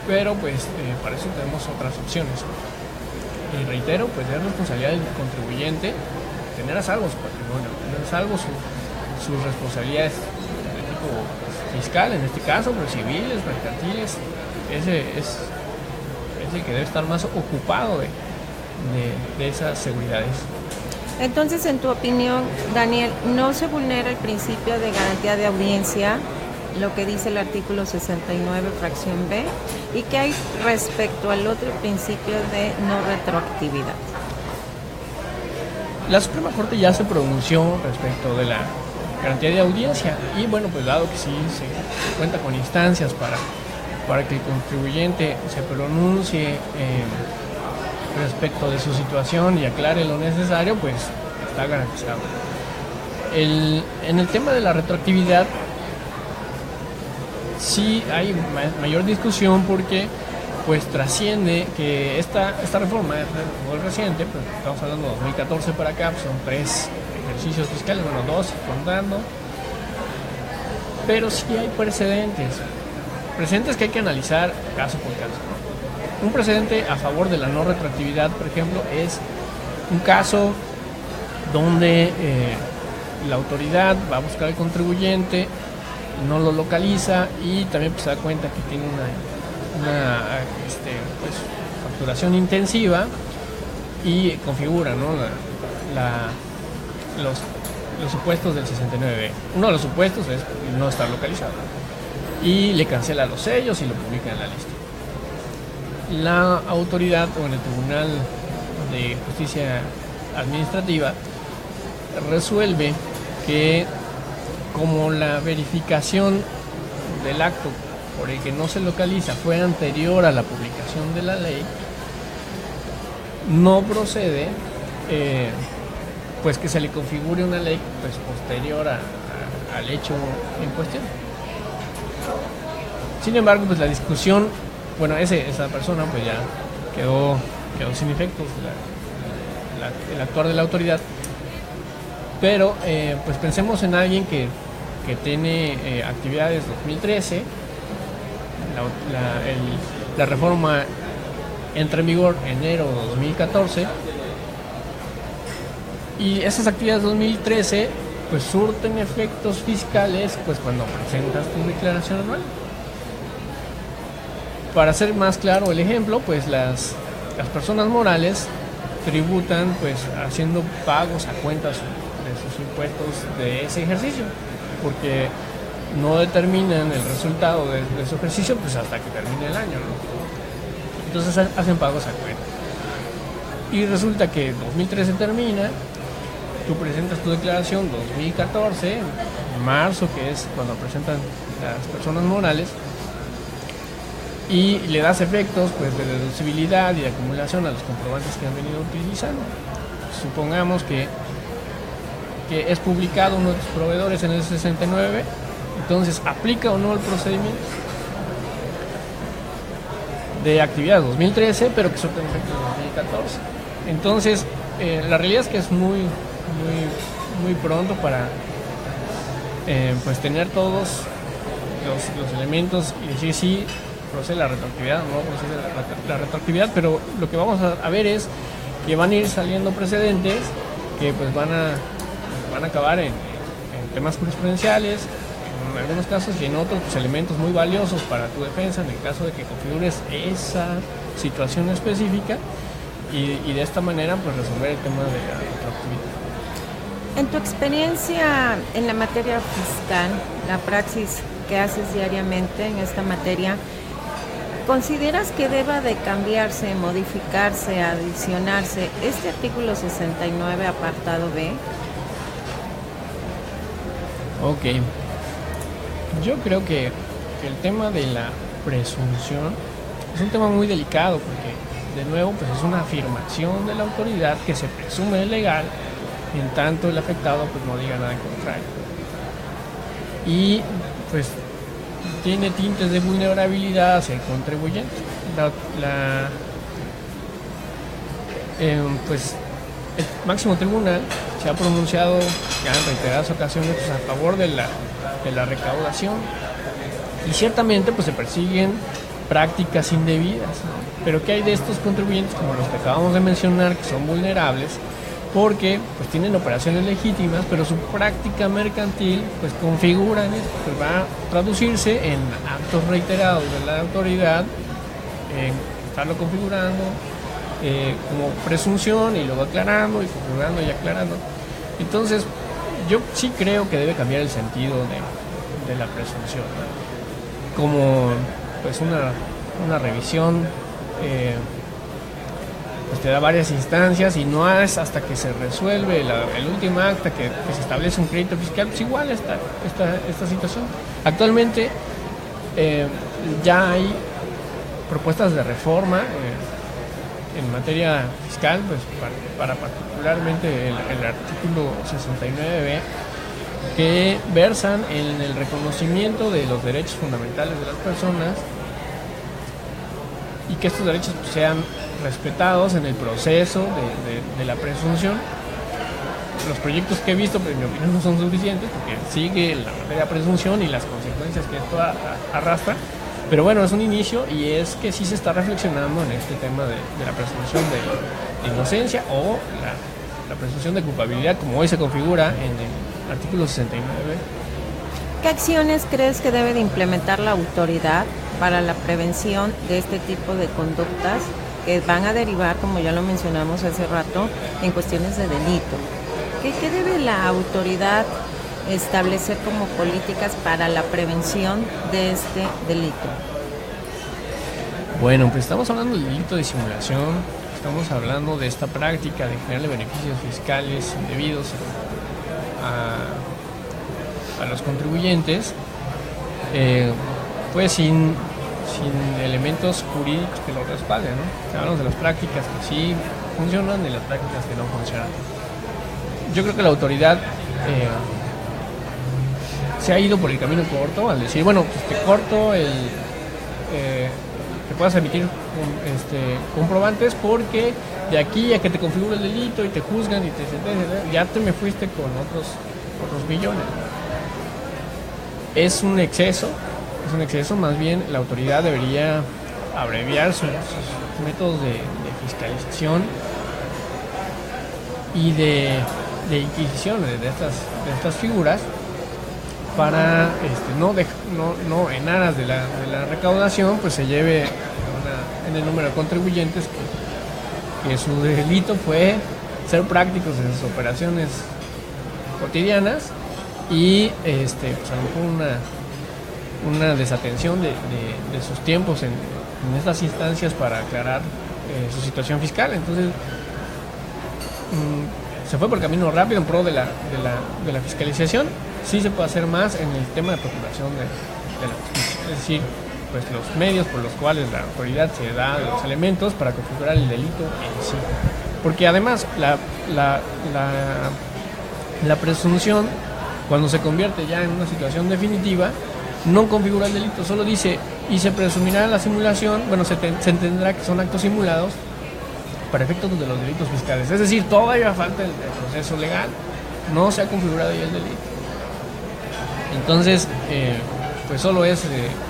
pero pues para eso tenemos otras opciones. Y reitero, pues es responsabilidad del contribuyente tener a salvo su patrimonio, tener a salvo sus responsabilidades de tipo fiscal, en este caso, pero civiles, mercantiles. Ese es el que debe estar más ocupado de esas seguridades. Entonces, en tu opinión, Daniel, ¿no se vulnera el principio de garantía de audiencia, lo que dice el artículo 69, fracción B? ¿Y qué hay respecto al otro principio de no retroactividad? La Suprema Corte ya se pronunció respecto de la garantía de audiencia y bueno, pues dado que sí se cuenta con instancias para que el contribuyente se pronuncie respecto de su situación y aclare lo necesario, pues está garantizado. En el tema de la retroactividad sí hay mayor discusión porque pues trasciende que esta reforma es muy reciente, pues estamos hablando de 2014 para acá, pues son 3 ejercicios fiscales, bueno, 2 contando, pero sí hay precedentes que hay que analizar caso por caso. Un precedente a favor de la no retroactividad, por ejemplo, es un caso donde la autoridad va a buscar al contribuyente, no lo localiza y también pues, se da cuenta que tiene una facturación intensiva y configura, ¿no? los supuestos del 69. Uno de los supuestos es no estar localizado y le cancela los sellos y lo publica en la lista. La autoridad o en el Tribunal de Justicia Administrativa resuelve que como la verificación del acto por el que no se localiza fue anterior a la publicación de la ley, no procede pues que se le configure una ley pues posterior al hecho en cuestión. Sin embargo, pues la discusión, bueno, esa persona pues ya quedó sin efectos el actuar de la autoridad, pero pues pensemos en alguien que tiene actividades 2013, la reforma entra en vigor enero de 2014 y esas actividades 2013 pues surten efectos fiscales pues cuando presentas tu declaración anual. Para hacer más claro el ejemplo, pues las personas morales tributan pues haciendo pagos a cuentas de sus impuestos de ese ejercicio, porque no determinan el resultado de su ejercicio pues hasta que termine el año, ¿no? Entonces hacen pagos a cuenta. Y resulta que 2013 termina, tú presentas tu declaración 2014, en marzo, que es cuando presentan las personas morales, y le das efectos pues de deducibilidad y de acumulación a los comprobantes que han venido utilizando. Supongamos que es publicado uno de tus proveedores en el 69, entonces aplica o no el procedimiento de actividad 2013, pero que surten efectos de 2014. Entonces, la realidad es que es muy pronto para pues tener todos los elementos y decir si procede la retroactividad o no procede la retroactividad, pero lo que vamos a ver es que van a ir saliendo precedentes que pues van a acabar en temas jurisprudenciales, en algunos casos, y en otros pues, elementos muy valiosos para tu defensa en el caso de que configures esa situación específica y de esta manera pues resolver el tema de la retroactividad. En tu experiencia en la materia fiscal, la praxis que haces diariamente en esta materia, ¿consideras que deba de cambiarse, modificarse, adicionarse este artículo 69 apartado B? Ok. Yo creo que el tema de la presunción es un tema muy delicado porque, de nuevo, pues es una afirmación de la autoridad que se presume legal, en tanto el afectado pues no diga nada en contrario. Y pues tiene tintes de vulnerabilidad hacia el contribuyente. Pues el máximo tribunal se ha pronunciado ya en reiteradas ocasiones pues, a favor de la recaudación, y ciertamente pues se persiguen prácticas indebidas, ¿no? Pero ¿qué hay de estos contribuyentes como los que acabamos de mencionar, que son vulnerables porque pues tienen operaciones legítimas, pero su práctica mercantil pues configura esto, pues va a traducirse en actos reiterados de la autoridad, estarlo configurando como presunción y luego aclarando y configurando y aclarando? Entonces yo sí creo que debe cambiar el sentido de la presunción, ¿no? Como pues una revisión pues te da varias instancias y no es hasta que se resuelve el último acta que se establece un crédito fiscal. Pues igual esta situación. Actualmente ya hay propuestas de reforma en materia fiscal, pues para particularmente el artículo 69b, que versan en el reconocimiento de los derechos fundamentales de las personas y que estos derechos pues, sean respetados en el proceso de la presunción. Los proyectos que he visto, pues, en mi opinión, no son suficientes porque sigue la materia de presunción y las consecuencias que esto arrastra. Pero bueno, es un inicio y es que sí se está reflexionando en este tema de la presunción de inocencia o la presunción de culpabilidad, como hoy se configura en el artículo 69. ¿Qué acciones crees que debe de implementar la autoridad para la prevención de este tipo de conductas que van a derivar, como ya lo mencionamos hace rato, en cuestiones de delito? ¿Qué debe la autoridad establecer como políticas para la prevención de este delito? Bueno, pues estamos hablando del delito de simulación, estamos hablando de esta práctica de generarle beneficios fiscales indebidos a los contribuyentes, pues sin elementos jurídicos que lo respalden, ¿no? Hablamos de las prácticas que sí funcionan y las prácticas que no funcionan. Yo creo que la autoridad se ha ido por el camino corto al decir, bueno, pues te corto que puedas emitir comprobantes porque de aquí a que te configure el delito y te juzgan y te sentencian, ya te me fuiste con otros millones. Es un exceso, más bien la autoridad debería abreviar sus métodos de fiscalización y de inquisición de estas figuras para no en aras de la recaudación pues se lleve en el número de contribuyentes que su delito fue ser prácticos en sus operaciones cotidianas y pues a lo mejor una desatención de sus tiempos en estas instancias para aclarar su situación fiscal. Entonces se fue por el camino rápido en pro de la fiscalización. Sí se puede hacer más en el tema de procuración de la justicia, es decir, pues los medios por los cuales la autoridad se da los elementos para configurar el delito en sí. Porque además la presunción, cuando se convierte ya en una situación definitiva, no configura el delito, solo dice, y se presumirá la simulación, bueno, se entenderá que son actos simulados para efectos de los delitos fiscales. Es decir, todavía falta el proceso legal, no se ha configurado ya el delito. Entonces, pues solo es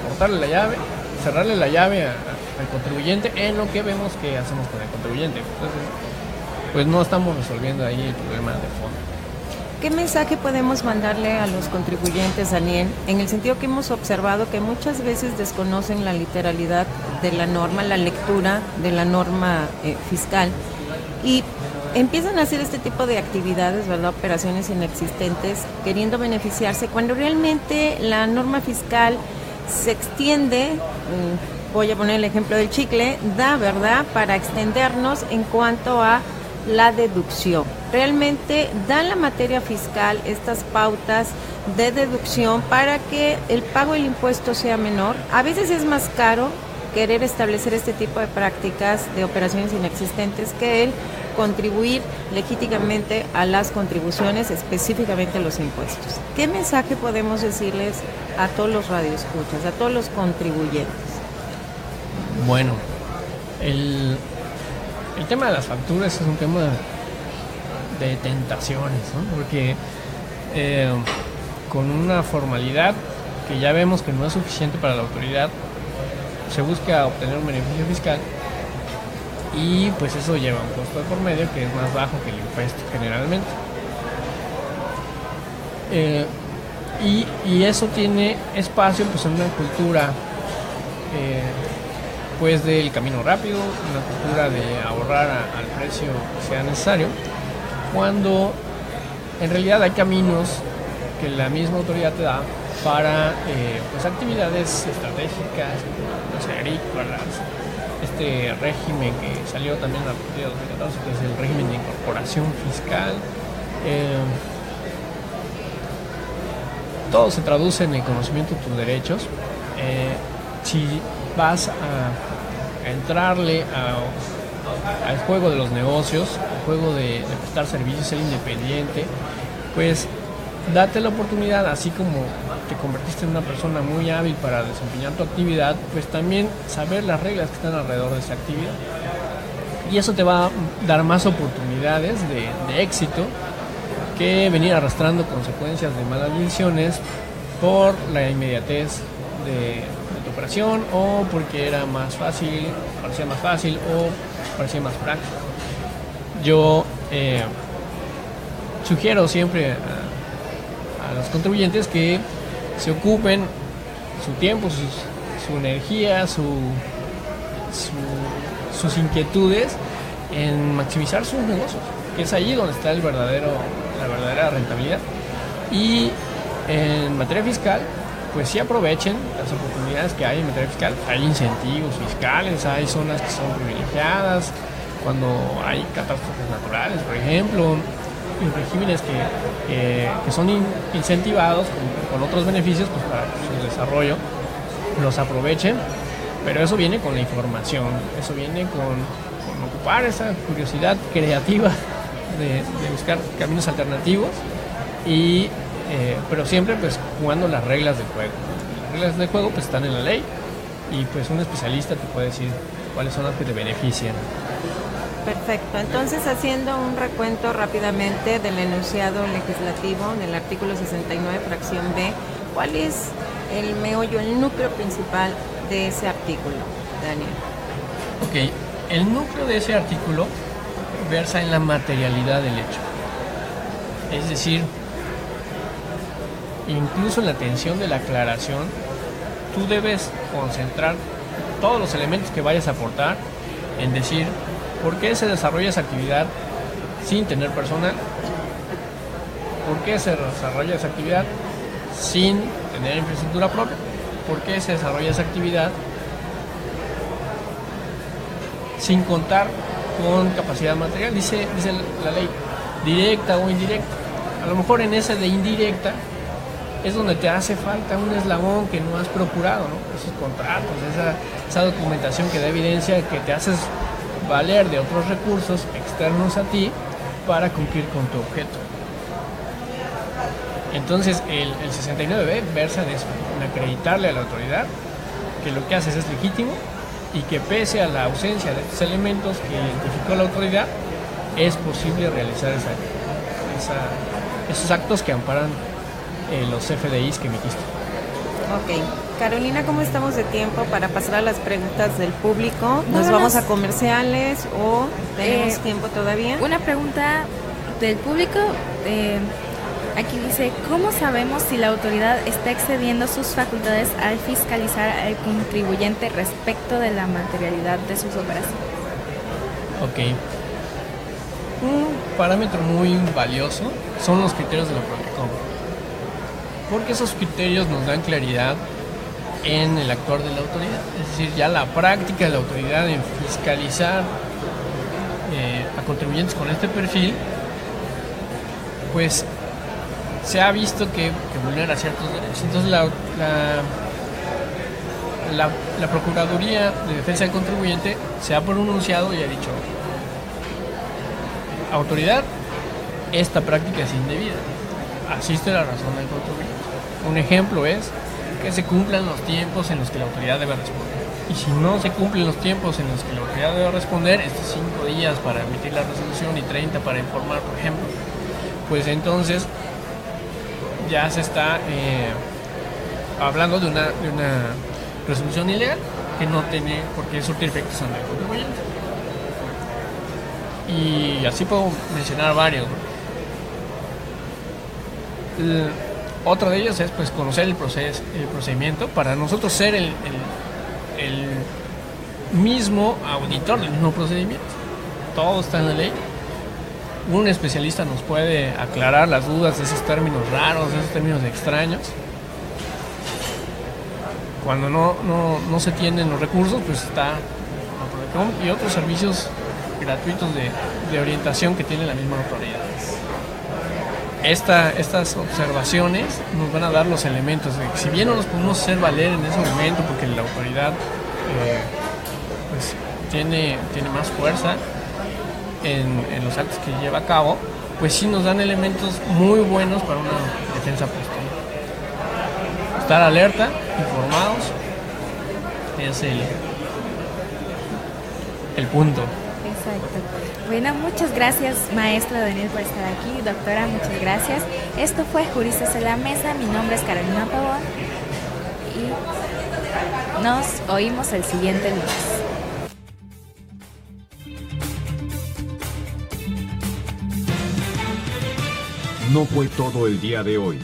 cortarle la llave, cerrarle la llave al contribuyente en lo que vemos que hacemos con el contribuyente. Entonces, pues no estamos resolviendo ahí el problema de fondo. ¿Qué mensaje podemos mandarle a los contribuyentes, Daniel? En el sentido que hemos observado que muchas veces desconocen la literalidad de la norma, la lectura de la norma fiscal y empiezan a hacer este tipo de actividades, ¿verdad? Operaciones inexistentes, queriendo beneficiarse, cuando realmente la norma fiscal se extiende, voy a poner el ejemplo del chicle, da, ¿verdad?, para extendernos en cuanto a la deducción. Realmente da la materia fiscal estas pautas de deducción para que el pago del impuesto sea menor. A veces es más caro querer establecer este tipo de prácticas de operaciones inexistentes que el contribuir legítimamente a las contribuciones, específicamente los impuestos. ¿Qué mensaje podemos decirles a todos los radioescuchas, a todos los contribuyentes? Bueno, el tema de las facturas es un tema de tentaciones, ¿no? Porque con una formalidad que ya vemos que no es suficiente para la autoridad, se busca obtener un beneficio fiscal y pues eso lleva un costo de por medio que es más bajo que el impuesto generalmente. Y eso tiene espacio pues en una cultura pues del camino rápido, una cultura de ahorrar al precio que sea necesario, cuando en realidad hay caminos que la misma autoridad te da para pues actividades estratégicas, no sé, agrícolas, este régimen que salió también a partir de 2014, que es el régimen de incorporación fiscal. Todo se traduce en el conocimiento de tus derechos. Si vas a entrarle al juego de los negocios, al juego de prestar servicios, ser independiente, pues date la oportunidad, así como te convertiste en una persona muy hábil para desempeñar tu actividad, pues también saber las reglas que están alrededor de esa actividad. Y eso te va a dar más oportunidades de éxito que venir arrastrando consecuencias de malas decisiones por la inmediatez de tu operación, o porque era más fácil, parecía más fácil, o parecía más práctico. Yo sugiero siempre a los contribuyentes que se ocupen su tiempo, su energía, sus inquietudes en maximizar sus negocios, que es allí donde está la verdadera rentabilidad. Y en materia fiscal, pues sí aprovechen las oportunidades que hay en materia fiscal. Hay incentivos fiscales, hay zonas que son privilegiadas, cuando hay catástrofes naturales, por ejemplo, y regímenes que son incentivados con otros beneficios pues para su desarrollo, los aprovechen, pero eso viene con la información, eso viene con ocupar esa curiosidad creativa de buscar caminos alternativos, y pero siempre pues jugando las reglas del juego. Las reglas del juego pues están en la ley, y pues un especialista te puede decir cuáles son las que te benefician. Perfecto, entonces haciendo un recuento rápidamente del enunciado legislativo del artículo 69, fracción B, ¿cuál es el meollo, el núcleo principal de ese artículo, Daniel? Ok, el núcleo de ese artículo versa en la materialidad del hecho. Es decir, incluso en la atención de la aclaración, tú debes concentrar todos los elementos que vayas a aportar en decir por qué se desarrolla esa actividad sin tener personal, por qué se desarrolla esa actividad sin tener infraestructura propia, por qué se desarrolla esa actividad sin contar con capacidad material. Dice la ley, directa o indirecta. A lo mejor en ese de indirecta es donde te hace falta un eslabón que no has procurado, ¿no? Esos contratos, esa documentación que da evidencia que te haces valer de otros recursos externos a ti para cumplir con tu objeto. Entonces el 69B versa de eso, en acreditarle a la autoridad que lo que haces es legítimo y que pese a la ausencia de estos elementos que identificó la autoridad, es posible realizar esos actos que amparan los CFDIs que emitiste. Ok. Carolina, ¿cómo estamos de tiempo para pasar a las preguntas del público? ¿Nos vamos a comerciales o tenemos tiempo todavía? Una pregunta del público. Aquí dice, ¿cómo sabemos si la autoridad está excediendo sus facultades al fiscalizar al contribuyente respecto de la materialidad de sus operaciones? Ok. Un parámetro muy valioso son los criterios de la Prodecon, porque esos criterios nos dan claridad en el actuar de la autoridad. Es decir, ya la práctica de la autoridad en fiscalizar a contribuyentes con este perfil, pues se ha visto que vulnera ciertos derechos. Entonces la Procuraduría de Defensa del Contribuyente se ha pronunciado y ha dicho: autoridad, esta práctica es indebida, asiste la razón del contribuyente. Un ejemplo es que se cumplan los tiempos en los que la autoridad debe responder. y si no se cumplen los tiempos en los que la autoridad debe responder, estos 5 días para emitir la resolución y 30 para informar, por ejemplo, pues entonces ya se está hablando de una resolución ilegal que no tiene por qué surtir efectos en el contribuyente. Y así puedo mencionar varios. Otro de ellos es pues conocer el procedimiento para nosotros ser el mismo auditor del mismo procedimiento. Todo está en la ley. Un especialista nos puede aclarar las dudas de esos términos raros, de esos términos extraños. Cuando no se tienen los recursos, pues está y otros servicios gratuitos de orientación que tiene la misma autoridad. Estas observaciones nos van a dar los elementos de que si bien no los podemos hacer valer en ese momento porque la autoridad pues tiene más fuerza en los actos que lleva a cabo, pues sí nos dan elementos muy buenos para una defensa posterior. Estar alerta, informados, es el punto. Exacto. Bueno, muchas gracias, maestra Daniel, por estar aquí. Doctora, muchas gracias. Esto fue Juristas en la Mesa. Mi nombre es Carolina Pavón y nos oímos el siguiente lunes. No fue todo el día de hoy.